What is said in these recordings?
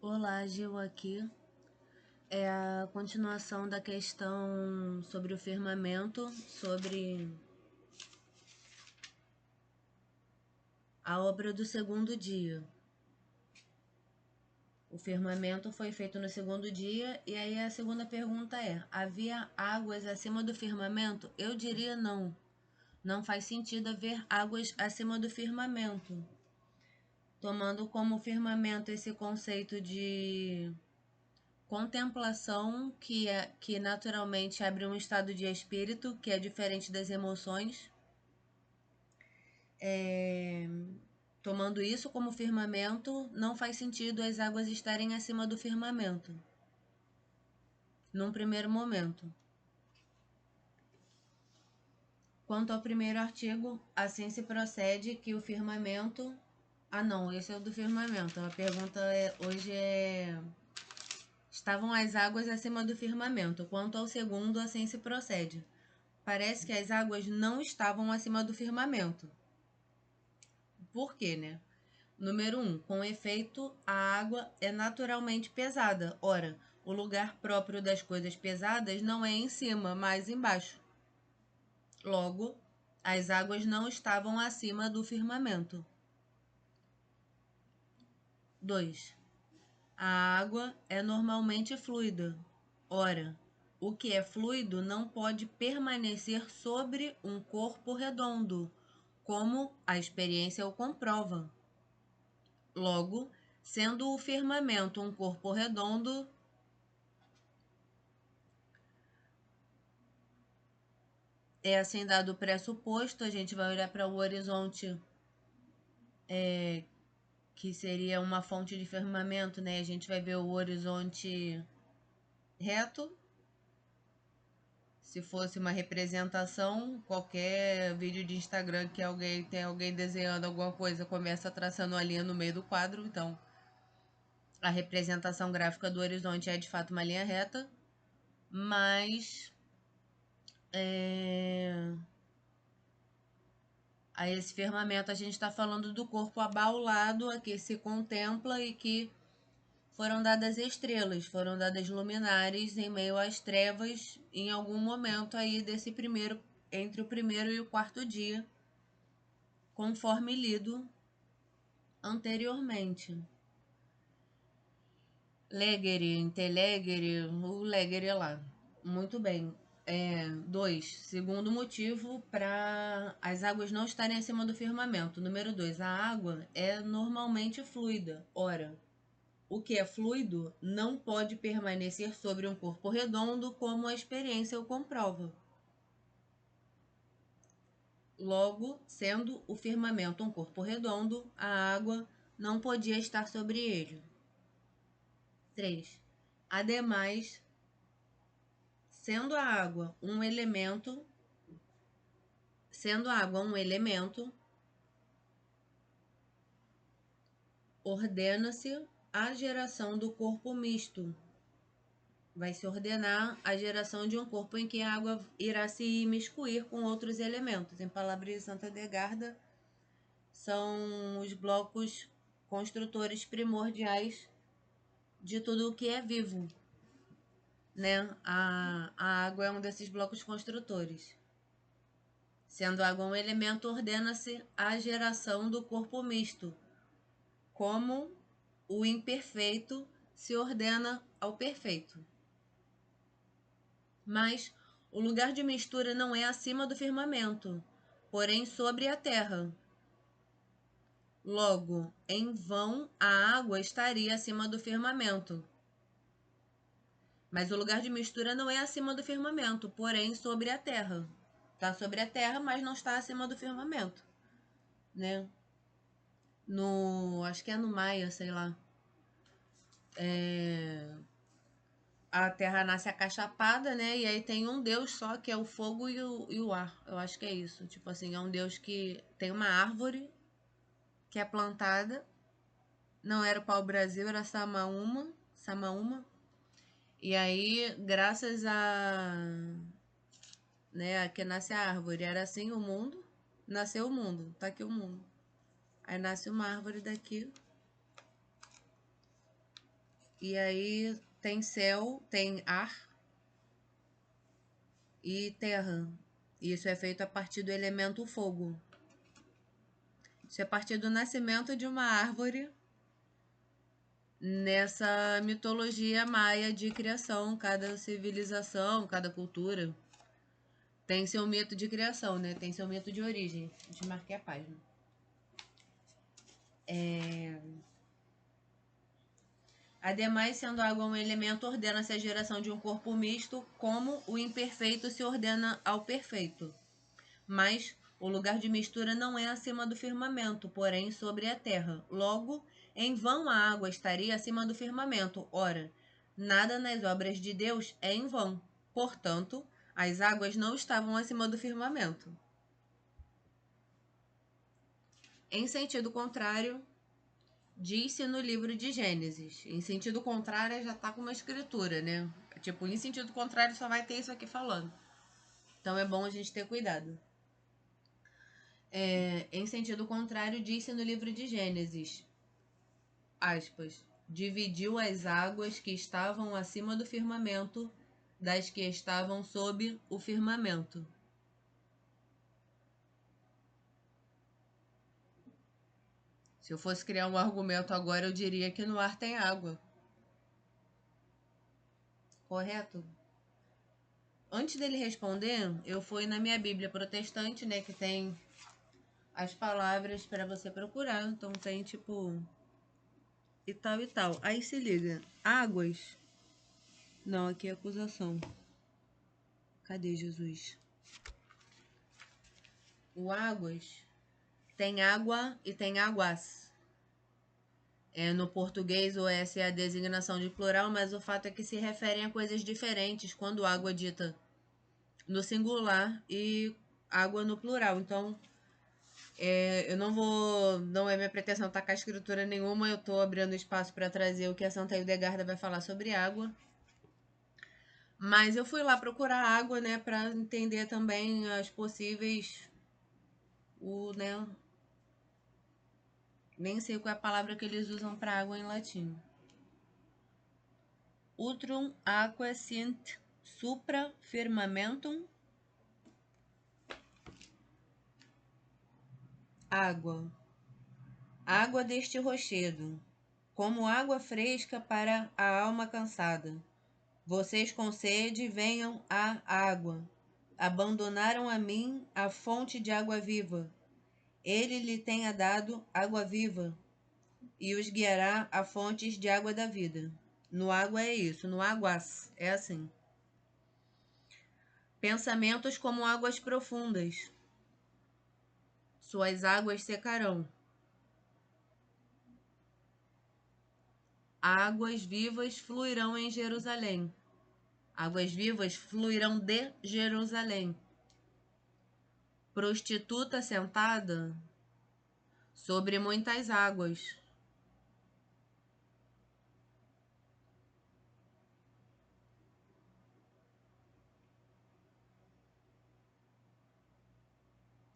Olá, Gil aqui. É a continuação da questão sobre o firmamento, sobre a obra do segundo dia. O firmamento foi feito no segundo dia, e aí a segunda pergunta é: havia águas acima do firmamento? Eu diria não. Não faz sentido haver águas acima do firmamento. Tomando como firmamento esse conceito de contemplação, que naturalmente abre um estado de espírito, que é diferente das emoções. Tomando isso como firmamento, não faz sentido as águas estarem acima do firmamento, num primeiro momento. Quanto ao primeiro artigo, assim se procede que o firmamento... Ah, não, esse é o do firmamento. A pergunta hoje é: estavam as águas acima do firmamento. Quanto ao segundo, assim se procede. Parece que as águas não estavam acima do firmamento. Por quê, né? Número 1. Com efeito, a água é naturalmente pesada. Ora, o lugar próprio das coisas pesadas não é em cima, mas embaixo. Logo, as águas não estavam acima do firmamento. 2. A água é normalmente fluida. Ora, o que é fluido não pode permanecer sobre um corpo redondo, como a experiência o comprova. Logo, sendo o firmamento um corpo redondo, é assim dado o pressuposto, a gente vai olhar para o horizonte, que seria uma fonte de firmamento, né? A gente vai ver o horizonte reto. Se fosse uma representação, qualquer vídeo de Instagram que tem alguém desenhando alguma coisa, começa traçando uma linha no meio do quadro. Então, a representação gráfica do horizonte é de fato uma linha reta, mas a esse firmamento a gente está falando do corpo abaulado a que se contempla e que foram dadas estrelas, foram dadas luminares em meio às trevas em algum momento aí desse primeiro, entre o primeiro e o quarto dia, conforme lido anteriormente. Legere, intelegere, o legere lá. Muito bem. 2. Segundo motivo para as águas não estarem acima do firmamento. Número 2. A água é normalmente fluida. Ora, o que é fluido não pode permanecer sobre um corpo redondo, como a experiência o comprova. Logo, sendo o firmamento um corpo redondo, a água não podia estar sobre ele. 3. Ademais, sendo a água um elemento, ordena-se a geração do corpo misto. Vai se ordenar a geração de um corpo em que a água irá se imiscuir com outros elementos. Em palavras de Santa Edgarda, são os blocos construtores primordiais de tudo o que é vivo, né? A água é um desses blocos construtores. Sendo a água um elemento, ordena-se a geração do corpo misto, como o imperfeito se ordena ao perfeito. Mas o lugar de mistura não é acima do firmamento, porém sobre a terra. Logo, em vão a água estaria acima do firmamento. Mas o lugar de mistura não é acima do firmamento, porém sobre a terra. Está sobre a terra, mas não está acima do firmamento, né? Acho que é no Maia, sei lá. A terra nasce acachapada, né? E aí tem um deus só, que é o fogo e o ar. Eu acho que é isso. Tipo assim, é um deus que tem uma árvore que é plantada. Não era o pau-brasil, era Samaúma. E aí, graças a que nasce a árvore, era assim o mundo, nasceu o mundo, tá aqui o mundo. Aí nasce uma árvore daqui. E aí tem céu, tem ar e terra. Isso é feito a partir do elemento fogo. Isso é a partir do nascimento de uma árvore nessa mitologia maia de criação. Cada civilização, cada cultura tem seu mito de criação, né? Tem seu mito de origem. Deixa eu marcar a página. Ademais, sendo a água um elemento, ordena-se a geração de um corpo misto, como o imperfeito se ordena ao perfeito. Mas o lugar de mistura não é acima do firmamento, porém sobre a terra. Logo, em vão a água estaria acima do firmamento. Ora, nada nas obras de Deus é em vão. Portanto, as águas não estavam acima do firmamento. Em sentido contrário, diz-se no livro de Gênesis. Em sentido contrário, já está com uma escritura, né? Tipo, em sentido contrário, só vai ter isso aqui falando. Então é bom a gente ter cuidado. Em sentido contrário, disse no livro de Gênesis, aspas, dividiu as águas que estavam acima do firmamento das que estavam sob o firmamento. Se eu fosse criar um argumento agora, eu diria que no ar tem água. Correto? Antes dele responder, eu fui na minha Bíblia protestante, né, que tem as palavras para você procurar. Então tem tipo e tal e tal. Aí se liga, águas. Não, aqui é acusação. Cadê Jesus? O águas tem água e tem águas. No português, o S é a designação de plural, mas o fato é que se referem a coisas diferentes quando água é dita no singular e água no plural. Então, eu não vou. Não é minha pretensão tacar escritura nenhuma, eu estou abrindo espaço para trazer o que a Santa Hildegarda vai falar sobre água. Mas eu fui lá procurar água, né, para entender também as possíveis. Né, nem sei qual é a palavra que eles usam para água em latim. Utrum aqua sint supra firmamentum. Água. Água deste rochedo, como água fresca para a alma cansada. Vocês com sede venham à água. Abandonaram a mim a fonte de água viva. Ele lhe tenha dado água viva e os guiará a fontes de água da vida. No água é isso, no águas é assim. Pensamentos como águas profundas. Suas águas secarão. Águas vivas fluirão em Jerusalém. Águas vivas fluirão de Jerusalém. Prostituta sentada sobre muitas águas.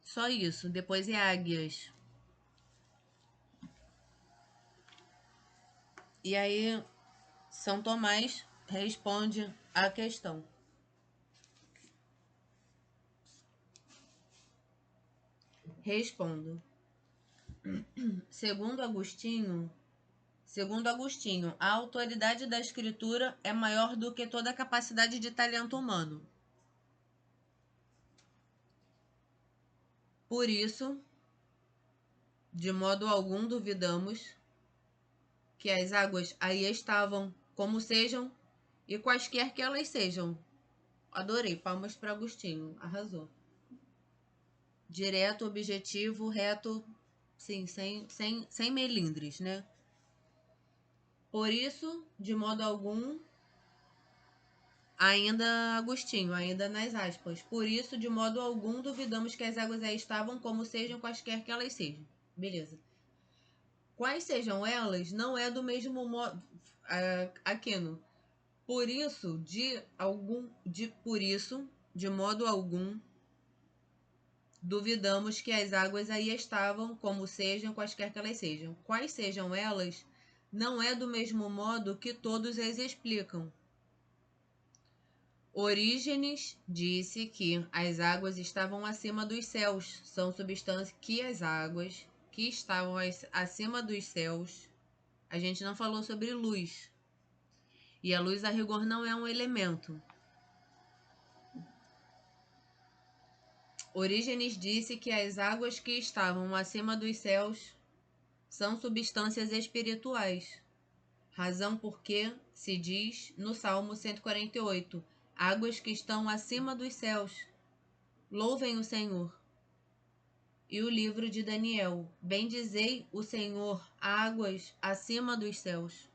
Só isso. Depois é águias. E aí, São Tomás responde a questão. Respondo. Segundo Agostinho, a autoridade da escritura é maior do que toda a capacidade de talento humano. Por isso, de modo algum duvidamos que as águas aí estavam, como sejam, e quaisquer que elas sejam. Adorei, palmas para Agostinho, arrasou. Direto, objetivo, reto, sim, sem melindres, né? Por isso, de modo algum, ainda Agostinho, ainda nas aspas, por isso, de modo algum, duvidamos que as águas aí estavam, como sejam, quaisquer que elas sejam. Beleza. Quais sejam elas, não é do mesmo modo. Aquino. Por isso, de modo algum, duvidamos que as águas aí estavam, como sejam, quaisquer que elas sejam. Quais sejam elas, não é do mesmo modo que todos as explicam. Orígenes disse que as águas estavam acima dos céus, são substâncias que as águas que estavam acima dos céus. A gente não falou sobre luz. E a luz, a rigor, não é um elemento. Orígenes disse que as águas que estavam acima dos céus são substâncias espirituais. Razão porque se diz no Salmo 148, águas que estão acima dos céus, louvem o Senhor. E o livro de Daniel, bendizei o Senhor, águas acima dos céus.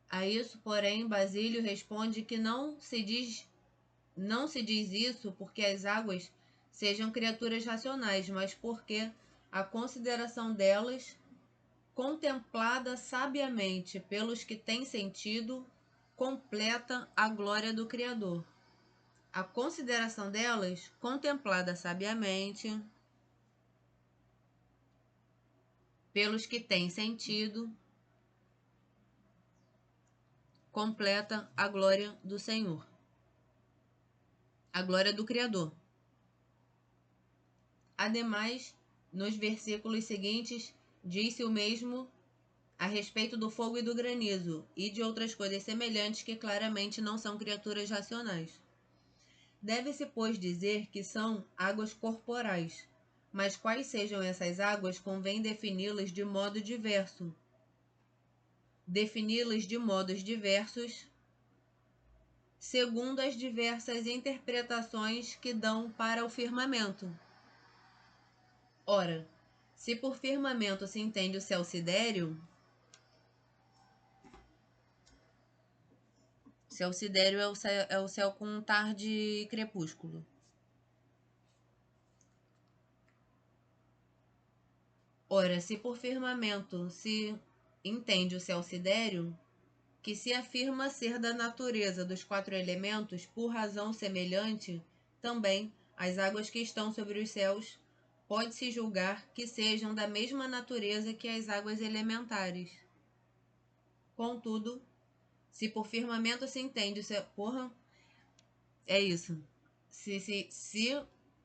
A isso, porém, Basílio responde que não se diz isso porque as águas sejam criaturas racionais, mas porque a consideração delas, contemplada sabiamente pelos que têm sentido, completa a glória do Criador. A consideração delas, contemplada sabiamente pelos que têm sentido, completa a glória do Senhor, a glória do Criador. Ademais, nos versículos seguintes, diz-se o mesmo a respeito do fogo e do granizo, e de outras coisas semelhantes que claramente não são criaturas racionais. Deve-se, pois, dizer que são águas corporais, mas quais sejam essas águas convém defini-las de modo diverso. Defini-las de modos diversos, segundo as diversas interpretações que dão para o firmamento. Ora, se por firmamento se entende o céu sidéreo, céu sidéreo é o céu com tarde e crepúsculo. Ora, se por firmamento se entende o céu sidéreo, que se afirma ser da natureza dos 4 elementos, por razão semelhante, também as águas que estão sobre os céus pode-se julgar que sejam da mesma natureza que as águas elementares. Contudo, se por firmamento se entende o céu... É isso.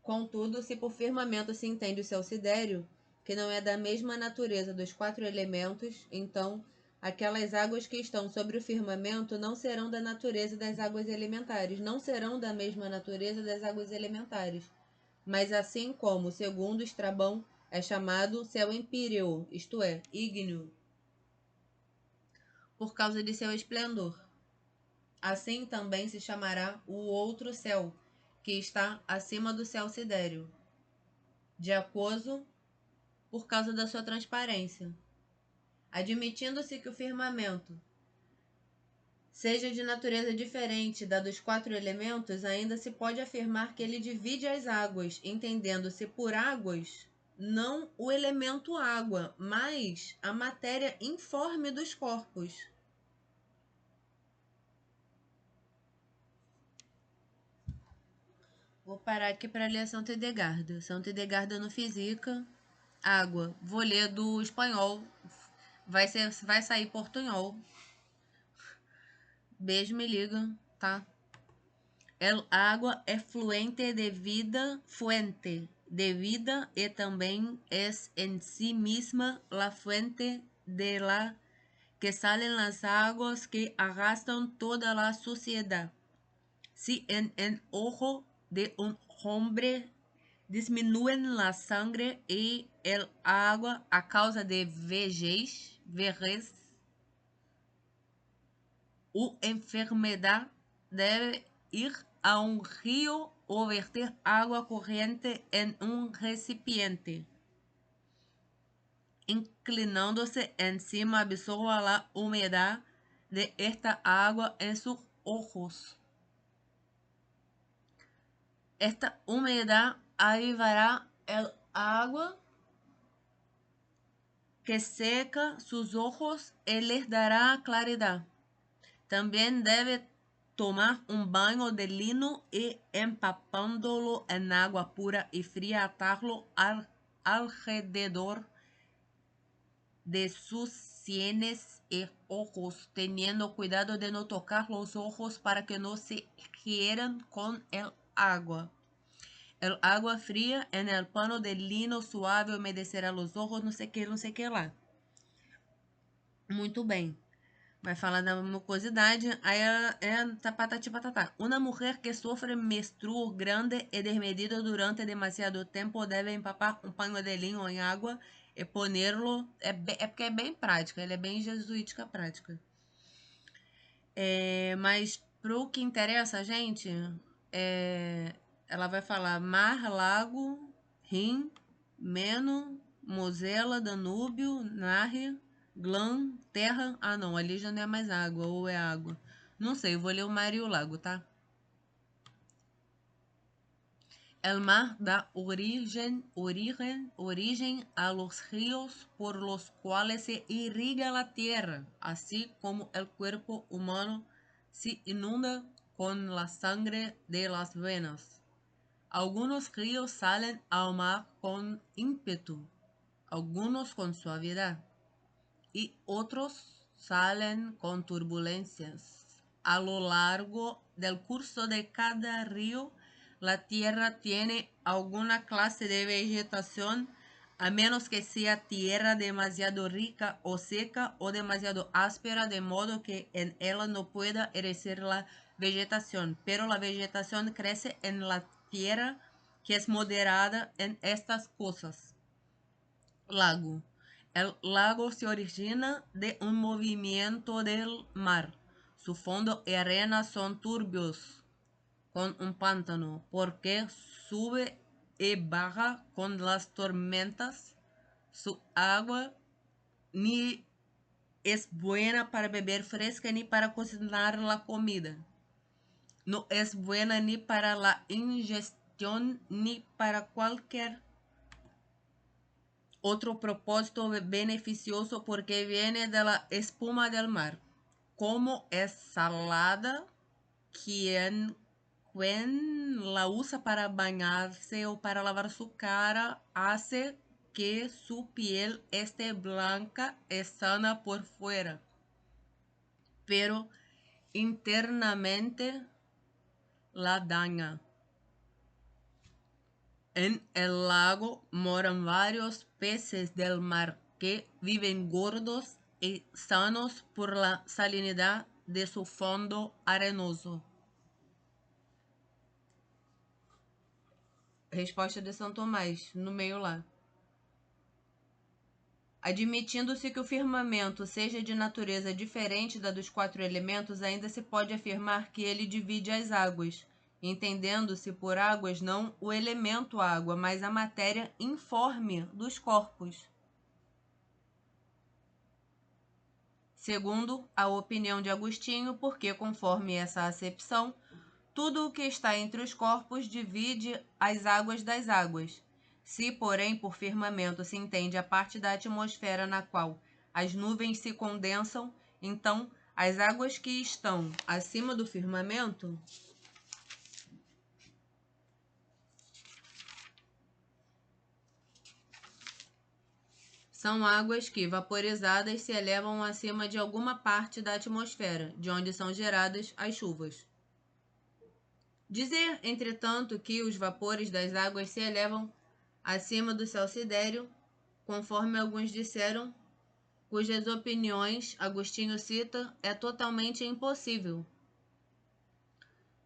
Contudo, se por firmamento se entende o céu sidéreo, que não é da mesma natureza dos 4 elementos, então aquelas águas que estão sobre o firmamento não serão da natureza das águas elementares, não serão da mesma natureza das águas elementares. Mas assim como, segundo Estrabão, é chamado céu empíreo, isto é, ígneo, por causa de seu esplendor. Assim também se chamará o outro céu, que está acima do céu sidéreo, de aquoso, por causa da sua transparência. Admitindo-se que o firmamento seja de natureza diferente da dos 4 elementos, ainda se pode afirmar que ele divide as águas, entendendo-se por águas não o elemento água, mas a matéria informe dos corpos. Vou parar aqui para ler Santo Edgardo. Santo Edgardo no Física, água. Vou ler do espanhol. Vai sair portunhol. Beijo, me liga, tá? El agua é fluente de vida, fuente de vida y también es en sí misma la fuente de la que salen las aguas que arrastran toda la suciedad. Si en el ojo de un hombre disminuyen la sangre y el agua a causa de vejez o enfermedad, debe ir a un río o verter agua corriente en un recipiente. Inclinándose encima, absorba la humedad de esta agua en sus ojos. Esta humedad avivará el agua que seca sus ojos y les dará claridad. También debe tomar un baño de lino y empapándolo en agua pura y fría, atarlo alrededor de sus sienes y ojos, teniendo cuidado de no tocar los ojos para que no se hieran con el agua. El agua fría en el pano de lino suave umedecerá los ojos, não sei o que lá. Muito bem. Vai falar da mucosidade. Aí patati patatá. Una mujer que sofre menstruo grande e desmedido durante demasiado tempo deve empapar um paño de linho em água e ponerlo. É porque é bem prática, ele é bem jesuítica prática. Mas pro que interessa a gente, ela vai falar mar, lago, Rim, Meno, Mosela, Danúbio, Narre, Glan, terra. Ah, não, ali já não é mais água, ou é água. Não sei, eu vou ler o mar e o lago, tá? El mar da origen a los ríos por los cuales se irriga la tierra, así como el cuerpo humano se inunda con la sangre de las venas. Algunos ríos salen al mar con ímpetu, algunos con suavidad, y otros salen con turbulencias. A lo largo del curso de cada río, la tierra tiene alguna clase de vegetación, a menos que sea tierra demasiado rica o seca o demasiado áspera, de modo que en ella no pueda crecer la vegetación. Pero la vegetación crece en la tierra que es moderada en estas cosas. Lago. El lago se origina de un movimiento del mar. Su fondo y arena son turbios, con un pantano, porque sube y baja con las tormentas. Su agua ni es buena para beber fresca ni para cocinar la comida. No es buena ni para la ingestión ni para cualquier otro propósito beneficioso, porque viene de la espuma del mar. Como es salada, quien la usa para bañarse o para lavar su cara, hace que su piel esté blanca y sana por fuera, pero internamente la daña. En el lago moran varios peces del mar que viven gordos y sanos por la salinidad de su fondo arenoso. Resposta de São Tomás, no meio lá. Admitindo-se que o firmamento seja de natureza diferente da dos 4 elementos, ainda se pode afirmar que ele divide as águas, entendendo-se por águas não o elemento água, mas a matéria informe dos corpos. Segundo a opinião de Agostinho, porque, conforme essa acepção, tudo o que está entre os corpos divide as águas das águas. Se, porém, por firmamento se entende a parte da atmosfera na qual as nuvens se condensam, então as águas que estão acima do firmamento são águas que, vaporizadas, se elevam acima de alguma parte da atmosfera, de onde são geradas as chuvas. Dizer, entretanto, que os vapores das águas se elevam acima do céu sidéreo, conforme alguns disseram, cujas opiniões Agostinho cita, é totalmente impossível.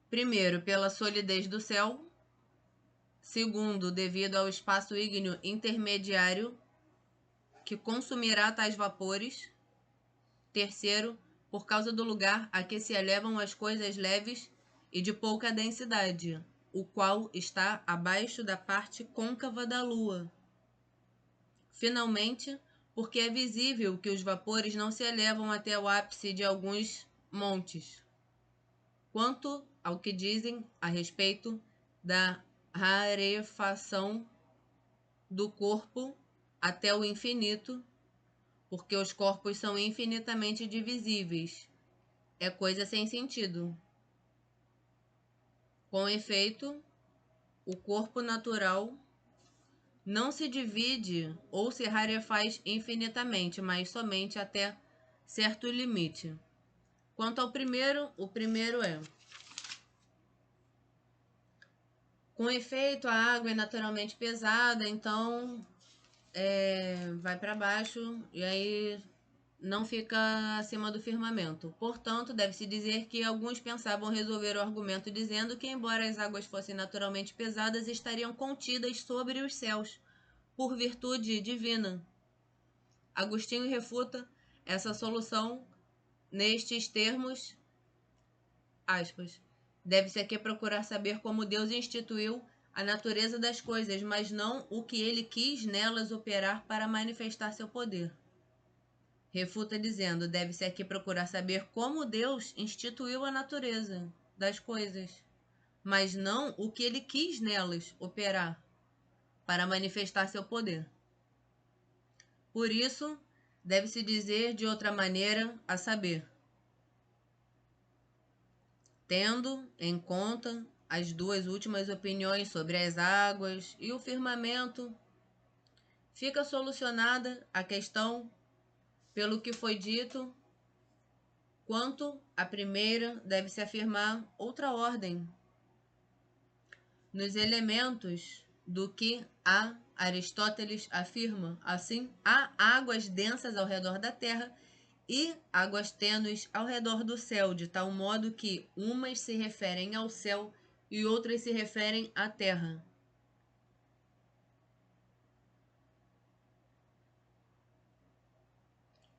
Primeiro, pela solidez do céu. Segundo, devido ao espaço ígneo intermediário que consumirá tais vapores. Terceiro, por causa do lugar a que se elevam as coisas leves e de pouca densidade, o qual está abaixo da parte côncava da Lua. Finalmente, porque é visível que os vapores não se elevam até o ápice de alguns montes. Quanto ao que dizem a respeito da rarefação do corpo até o infinito, porque os corpos são infinitamente divisíveis, é coisa sem sentido. Com efeito, o corpo natural não se divide ou se rarefaz infinitamente, mas somente até certo limite. Quanto ao primeiro, o primeiro é: com efeito, a água é naturalmente pesada, então vai para baixo e aí não fica acima do firmamento. Portanto, deve-se dizer que alguns pensavam resolver o argumento dizendo que, embora as águas fossem naturalmente pesadas, estariam contidas sobre os céus, por virtude divina. Agostinho refuta essa solução nestes termos, aspas, deve-se aqui procurar saber como Deus instituiu a natureza das coisas, mas não o que ele quis nelas operar para manifestar seu poder. Refuta dizendo, deve-se aqui procurar saber como Deus instituiu a natureza das coisas, mas não o que ele quis nelas operar para manifestar seu poder. Por isso, deve-se dizer de outra maneira, a saber, tendo em conta as duas últimas opiniões sobre as águas e o firmamento, fica solucionada a questão pelo que foi dito. Quanto à primeira, deve-se afirmar outra ordem nos elementos do que Aristóteles afirma. Assim, há águas densas ao redor da Terra e águas tênues ao redor do céu, de tal modo que umas se referem ao céu e outras se referem à terra.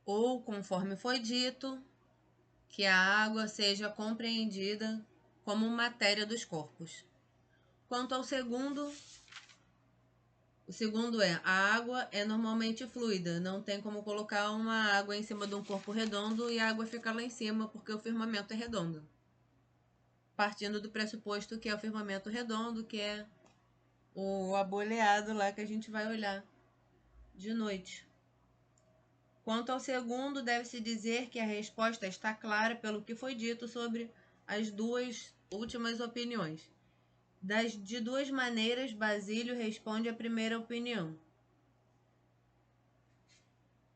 Ou, conforme foi dito, que a água seja compreendida como matéria dos corpos. Quanto ao segundo, o segundo é, a água é normalmente fluida, não tem como colocar uma água em cima de um corpo redondo e a água ficar lá em cima porque o firmamento é redondo. Partindo do pressuposto que é o firmamento redondo, que é o aboleado lá que a gente vai olhar de noite. Quanto ao segundo, deve-se dizer que a resposta está clara pelo que foi dito sobre as duas últimas opiniões. De duas maneiras, Basílio responde à primeira opinião.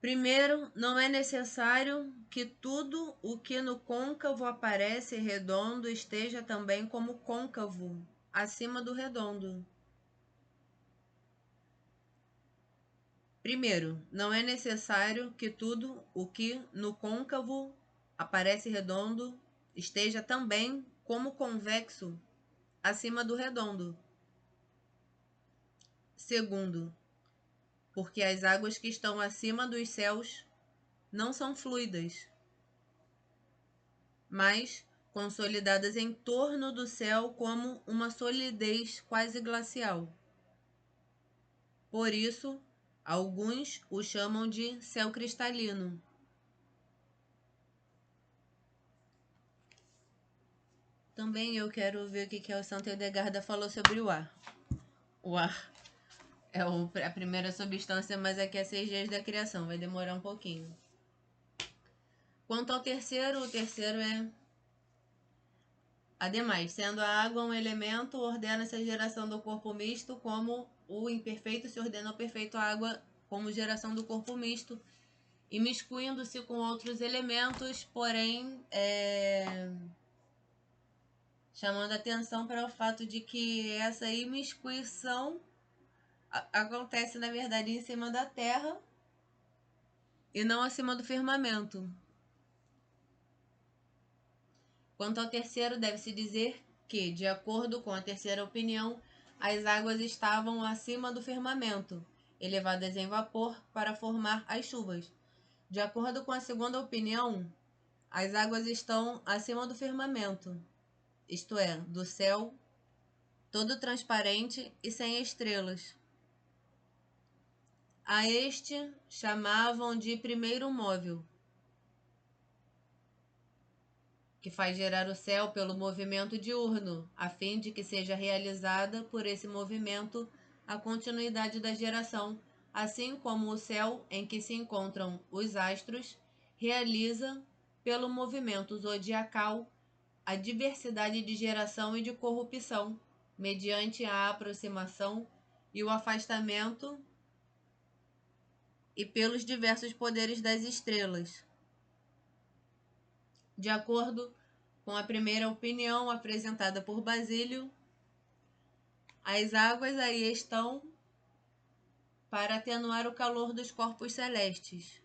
Primeiro, não é necessário que tudo o que no côncavo aparece redondo esteja também como côncavo, acima do redondo. Primeiro, não é necessário que tudo o que no côncavo aparece redondo esteja também como convexo, acima do redondo. Segundo, porque as águas que estão acima dos céus não são fluidas, mas consolidadas em torno do céu como uma solidez quase glacial. Por isso, alguns o chamam de céu cristalino. Também eu quero ver o que o Santo Edegarda falou sobre o ar. O ar é a primeira substância, mas aqui é 6 dias da criação, vai demorar um pouquinho. Quanto ao terceiro, o terceiro é: ademais, sendo a água um elemento, ordena-se a geração do corpo misto, como o imperfeito se ordena ao perfeito, a água como geração do corpo misto, imiscuindo-se com outros elementos, porém chamando atenção para o fato de que essa imiscuição acontece, na verdade, em cima da terra e não acima do firmamento. Quanto ao terceiro, deve-se dizer que, de acordo com a terceira opinião, as águas estavam acima do firmamento, elevadas em vapor para formar as chuvas. De acordo com a segunda opinião, as águas estão acima do firmamento, isto é, do céu, todo transparente e sem estrelas. A este chamavam de primeiro móvel, que faz gerar o céu pelo movimento diurno, a fim de que seja realizada por esse movimento a continuidade da geração, assim como o céu em que se encontram os astros realiza pelo movimento zodiacal a diversidade de geração e de corrupção, mediante a aproximação e o afastamento e pelos diversos poderes das estrelas. De acordo com a primeira opinião apresentada por Basílio, as águas aí estão para atenuar o calor dos corpos celestes.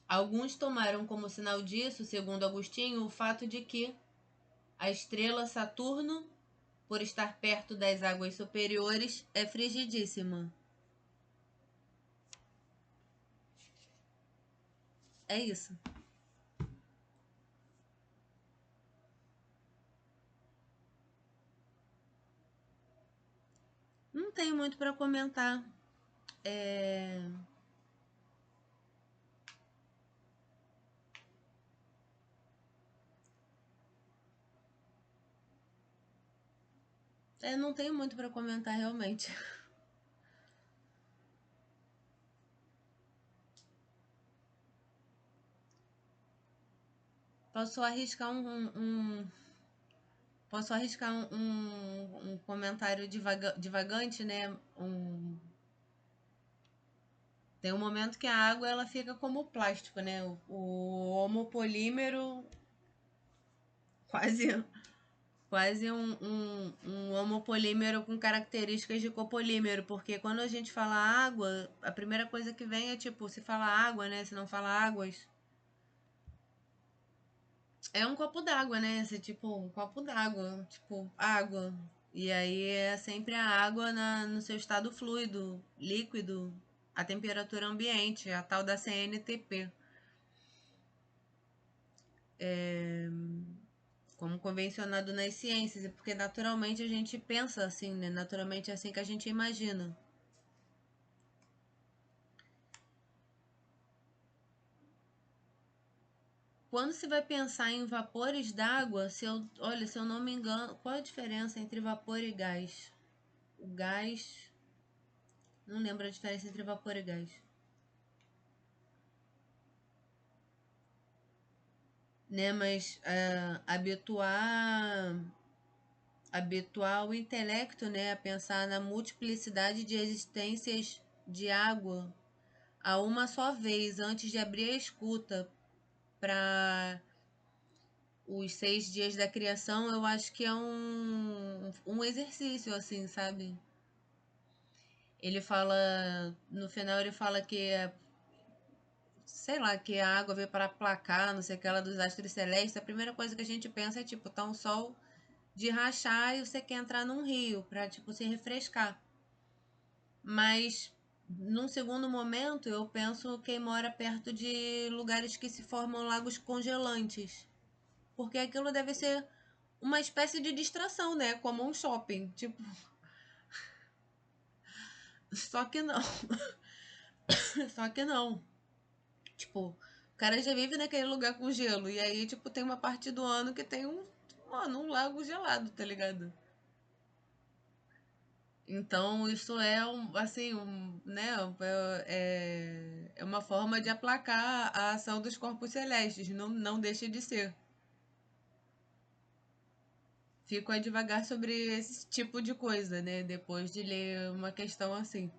Alguns tomaram como sinal disso, segundo Agostinho, o fato de que a estrela Saturno, por estar perto das águas superiores, é frigidíssima. É isso. Não tenho muito para comentar. Não tenho muito para comentar realmente. Posso arriscar posso arriscar um comentário divagante, né? Tem um momento que a água ela fica como plástico, né? O homopolímero quase quase um homopolímero com características de copolímero, porque quando a gente fala água, a primeira coisa que vem é tipo, se fala água, né? Se não fala águas. É um copo d'água, né? Esse tipo, um copo d'água, tipo, água. E aí é sempre a água no seu estado fluido, líquido, a temperatura ambiente, a tal da CNTP. Como convencionado nas ciências, porque naturalmente a gente pensa assim, né? Naturalmente é assim que a gente imagina. Quando se vai pensar em vapores d'água, olha, se eu não me engano, qual a diferença entre vapor e gás? O gás, não lembro a diferença entre vapor e gás. Né, mas habituar o intelecto, né, a pensar na multiplicidade de existências de água a uma só vez, antes de abrir a escuta para os 6 dias da criação, eu acho que é um exercício, assim, sabe? Ele fala, no final ele fala que, sei lá, que a água veio para aplacar, não sei o que, ela dos astros celestes. A primeira coisa que a gente pensa é, tipo, tá um sol de rachar e você quer entrar num rio pra, tipo, se refrescar. Mas, num segundo momento, eu penso quem mora perto de lugares que se formam lagos congelantes. Porque aquilo deve ser uma espécie de distração, né? Como um shopping. Tipo, só que não. Só que não. Tipo, o cara já vive naquele lugar com gelo. E aí, tipo, tem uma parte do ano que tem um lago gelado, tá ligado? Então, isso é assim, né, é uma forma de aplacar a ação dos corpos celestes, não deixa de ser. Fico a devagar sobre esse tipo de coisa, né, depois de ler uma questão assim.